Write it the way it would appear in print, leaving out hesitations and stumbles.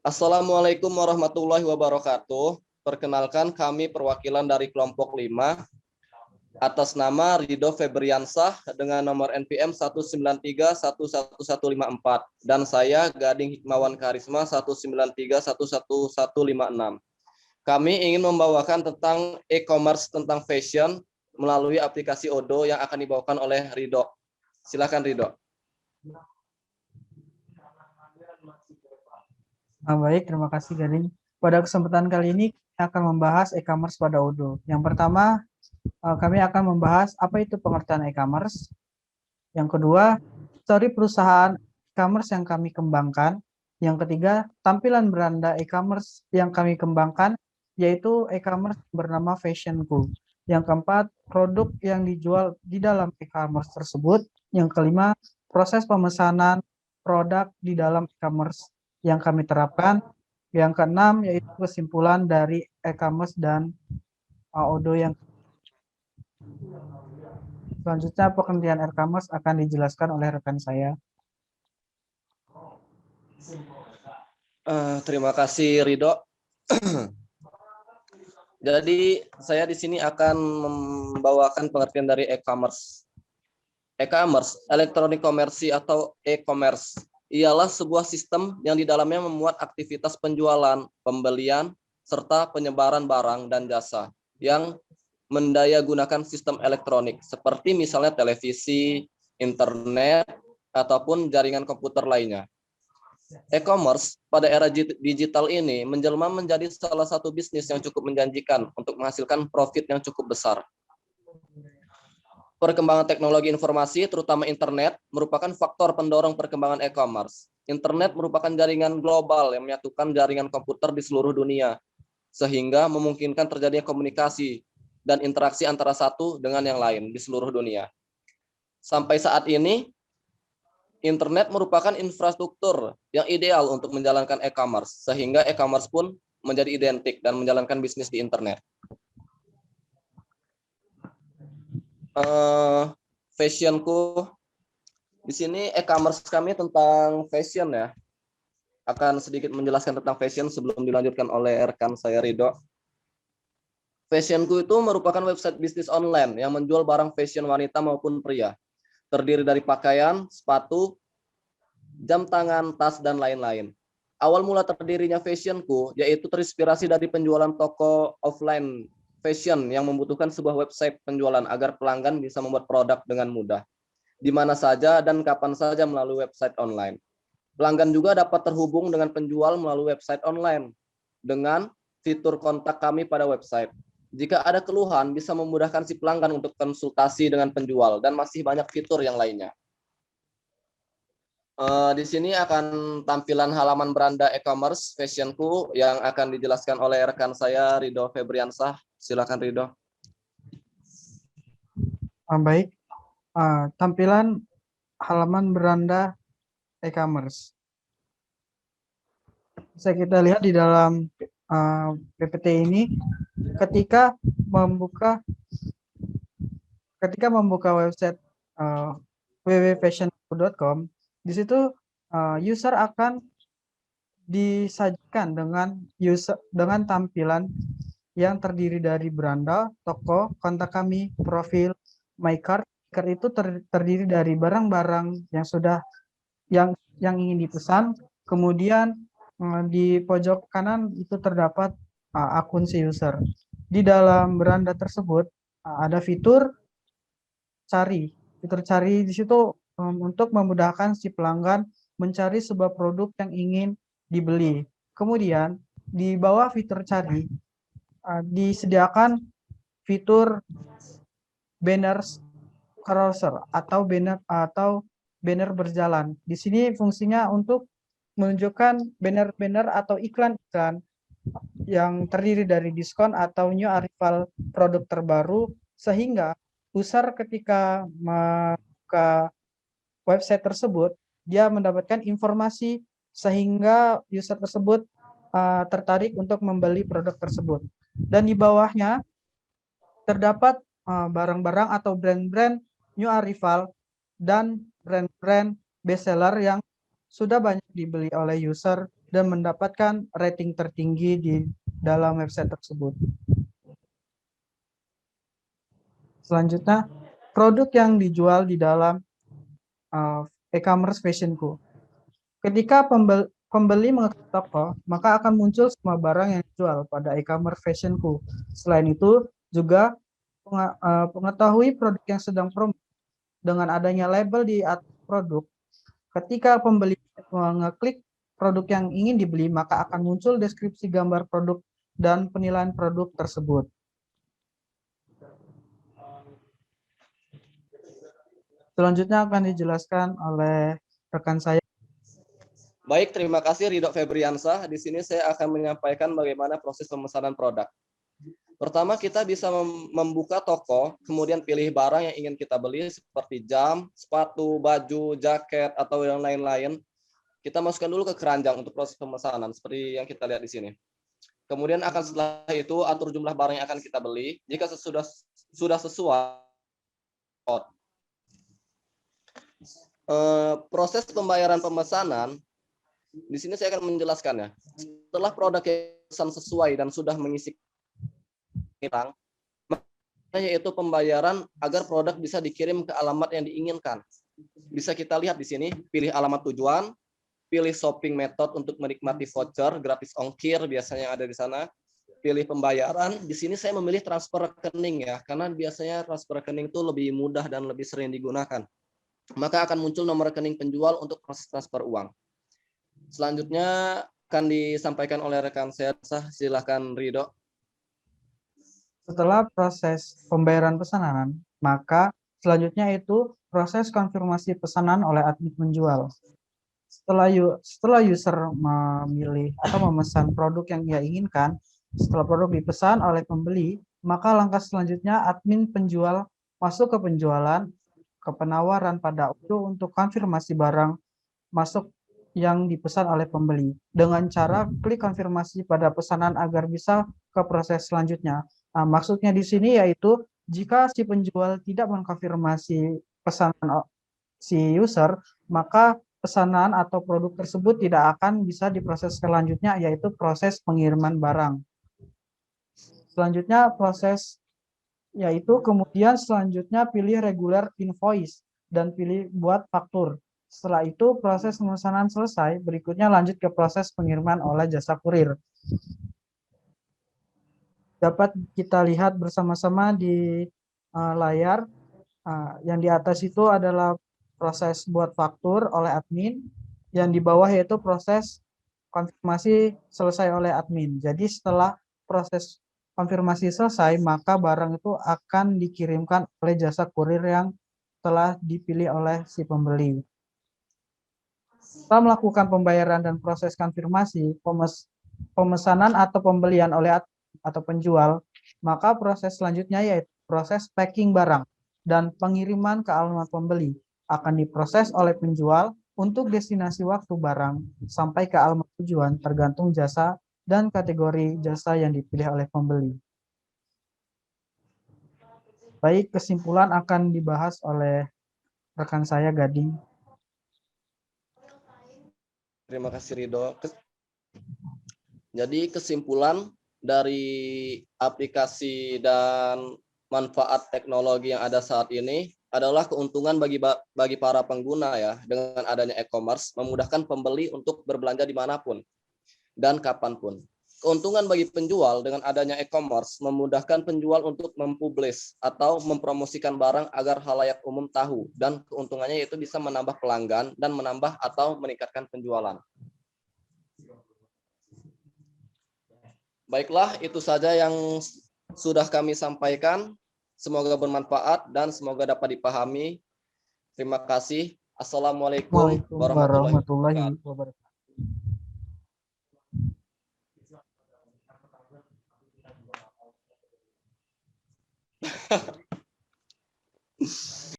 Assalamualaikum warahmatullahi wabarakatuh. Perkenalkan, kami perwakilan dari kelompok 5 atas nama Ridho Febriansah dengan nomor NPM 193111154 dan saya Gading Hikmawan Karisma 193111156. Kami ingin membawakan tentang e-commerce tentang fashion melalui aplikasi Odoo yang akan dibawakan oleh Ridho. Silakan Ridho. Baik, terima kasih Gading. Pada kesempatan kali ini akan membahas e-commerce pada Odoo. Yang pertama, kami akan membahas apa itu pengertian e-commerce. Yang kedua, story perusahaan e-commerce yang kami kembangkan. Yang ketiga, tampilan beranda e-commerce yang kami kembangkan, yaitu e-commerce bernama Fashionku. Yang keempat, produk yang dijual di dalam e-commerce tersebut. Yang kelima, proses pemesanan produk di dalam e-commerce yang kami terapkan. Yang keenam, yaitu kesimpulan dari e-commerce dan Odoo yang selanjutnya pengertian e-commerce akan dijelaskan oleh rekan saya. Terima kasih Ridho. Jadi saya di sini akan membawakan pengertian dari e-commerce. E-commerce, elektronik komersi atau e-commerce, ialah sebuah sistem yang di dalamnya memuat aktivitas penjualan, pembelian, serta penyebaran barang dan jasa yang mendayagunakan sistem elektronik, seperti misalnya televisi, internet, ataupun jaringan komputer lainnya. E-commerce pada era digital ini menjelma menjadi salah satu bisnis yang cukup menjanjikan untuk menghasilkan profit yang cukup besar. Perkembangan teknologi informasi, terutama internet, merupakan faktor pendorong perkembangan e-commerce. Internet merupakan jaringan global yang menyatukan jaringan komputer di seluruh dunia, sehingga memungkinkan terjadinya komunikasi dan interaksi antara satu dengan yang lain di seluruh dunia. Sampai saat ini, internet merupakan infrastruktur yang ideal untuk menjalankan e-commerce, sehingga e-commerce pun menjadi identik dan menjalankan bisnis di internet. Fashionku, di sini e-commerce kami tentang fashion ya. Akan sedikit menjelaskan tentang fashion sebelum dilanjutkan oleh rekan saya Ridho. Fashionku itu merupakan website bisnis online yang menjual barang fashion wanita maupun pria. Terdiri dari pakaian, sepatu, jam tangan, tas, dan lain-lain. Awal mula terdirinya Fashionku yaitu terinspirasi dari penjualan toko offline fashion yang membutuhkan sebuah website penjualan agar pelanggan bisa membuat produk dengan mudah, di mana saja dan kapan saja melalui website online. Pelanggan juga dapat terhubung dengan penjual melalui website online dengan fitur kontak kami pada website. Jika ada keluhan, bisa memudahkan si pelanggan untuk konsultasi dengan penjual, dan masih banyak fitur yang lainnya. Di sini akan tampilan halaman beranda e-commerce Fashionku yang akan dijelaskan oleh rekan saya Ridho Febriansah. Silakan Ridho. Baik, tampilan halaman beranda e-commerce. Bisa kita lihat di dalam PPT ini, ketika membuka website www.fashionku.com, di situ user akan disajikan dengan tampilan yang terdiri dari beranda, toko, kontak kami, profil, my cart. Itu terdiri dari barang-barang yang ingin dipesan. Kemudian di pojok kanan itu terdapat akun si user. Di dalam beranda tersebut ada fitur cari. Fitur cari di situ untuk memudahkan si pelanggan mencari sebuah produk yang ingin dibeli. Kemudian di bawah fitur cari disediakan fitur banner cursor atau banner berjalan. Di sini fungsinya untuk menunjukkan banner-banner atau iklan-iklan yang terdiri dari diskon atau new arrival produk terbaru, sehingga user ketika membuka website tersebut dia mendapatkan informasi sehingga user tersebut tertarik untuk membeli produk tersebut. Dan di bawahnya terdapat barang-barang atau brand-brand new arrival dan brand-brand bestseller yang sudah banyak dibeli oleh user dan mendapatkan rating tertinggi di dalam website tersebut. Selanjutnya, produk yang dijual di dalam e-commerce fashionku. Ketika pembeli mengeklik toko, maka akan muncul semua barang yang dijual pada e-commerce fashionku. Selain itu, juga mengetahui produk yang sedang promo dengan adanya label di atas produk. Ketika pembeli mengeklik produk yang ingin dibeli, maka akan muncul deskripsi gambar produk dan penilaian produk tersebut. Selanjutnya akan dijelaskan oleh rekan saya. Baik, terima kasih Ridho Febriansah. Di sini saya akan menyampaikan bagaimana proses pemesanan produk. Pertama, kita bisa membuka toko, kemudian pilih barang yang ingin kita beli seperti jam, sepatu, baju, jaket, atau yang lain-lain. Kita masukkan dulu ke keranjang untuk proses pemesanan, seperti yang kita lihat di sini. Kemudian setelah itu atur jumlah barang yang akan kita beli. Jika sudah sesuai, proses pembayaran pemesanan, di sini saya akan menjelaskannya. Setelah produk yang sesuai dan sudah mengisi hilang, yaitu pembayaran agar produk bisa dikirim ke alamat yang diinginkan. Bisa kita lihat di sini, pilih alamat tujuan, pilih shopping method untuk menikmati voucher, gratis ongkir biasanya ada di sana. Pilih pembayaran, di sini saya memilih transfer rekening ya, karena biasanya transfer rekening itu lebih mudah dan lebih sering digunakan. Maka akan muncul nomor rekening penjual untuk proses transfer uang. Selanjutnya akan disampaikan oleh rekan saya, silakan Ridho. Setelah proses pembayaran pesanan, maka selanjutnya itu proses konfirmasi pesanan oleh admin penjual. Setelah user memilih atau memesan produk yang ia inginkan, setelah produk dipesan oleh pembeli, maka langkah selanjutnya admin penjual masuk ke penjualan, ke penawaran pada untuk konfirmasi barang masuk yang dipesan oleh pembeli dengan cara klik konfirmasi pada pesanan agar bisa ke proses selanjutnya. Nah, maksudnya di sini yaitu jika si penjual tidak mengkonfirmasi pesanan si user, maka pesanan atau produk tersebut tidak akan bisa diproses selanjutnya, yaitu proses pengiriman barang. Selanjutnya proses yaitu kemudian selanjutnya pilih regular invoice dan pilih buat faktur. Setelah itu proses pemesanan selesai, berikutnya lanjut ke proses pengiriman oleh jasa kurir. Dapat kita lihat bersama-sama di layar, yang di atas itu adalah proses buat faktur oleh admin, yang di bawah yaitu proses konfirmasi selesai oleh admin. Jadi setelah proses konfirmasi selesai, maka barang itu akan dikirimkan oleh jasa kurir yang telah dipilih oleh si pembeli. Setelah melakukan pembayaran dan proses konfirmasi, pemesanan atau pembelian oleh atau penjual, maka proses selanjutnya yaitu proses packing barang dan pengiriman ke alamat pembeli akan diproses oleh penjual untuk destinasi waktu barang sampai ke alamat tujuan tergantung jasa dan kategori jasa yang dipilih oleh pembeli. Baik, kesimpulan akan dibahas oleh rekan saya Gading. Terima kasih Ridho. Jadi kesimpulan dari aplikasi dan manfaat teknologi yang ada saat ini adalah keuntungan bagi para pengguna ya, dengan adanya e-commerce memudahkan pembeli untuk berbelanja dimanapun dan kapanpun. Keuntungan bagi penjual dengan adanya e-commerce memudahkan penjual untuk mempublis atau mempromosikan barang agar halayak umum tahu, dan keuntungannya yaitu bisa menambah pelanggan dan menambah atau meningkatkan penjualan. Baiklah, itu saja yang sudah kami sampaikan. Semoga bermanfaat dan semoga dapat dipahami. Terima kasih. Assalamualaikum warahmatullahi wabarakatuh.